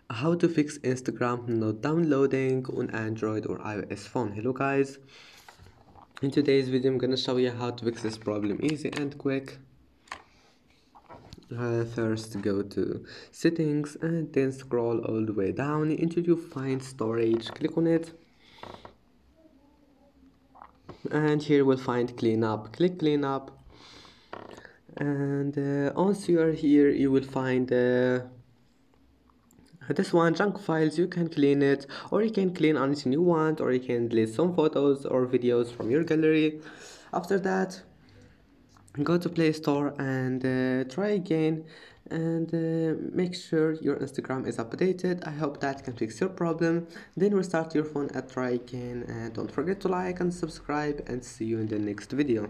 How to fix Instagram not downloading on Android or iOS phone. Hello guys, in today's video I'm gonna show you how to fix this problem easy and quick. First go to settings and then scroll all the way down until you find storage. Click on it and here we'll find cleanup. Click cleanup and once you are here you will find this one, junk files. You can clean it, or you can clean anything you want, or you can delete some photos or videos from your gallery. After that, go to Play Store and try again and make sure your Instagram is updated. I hope that can fix your problem. Then restart your phone and try again, and don't forget to like and subscribe, and see you in the next video.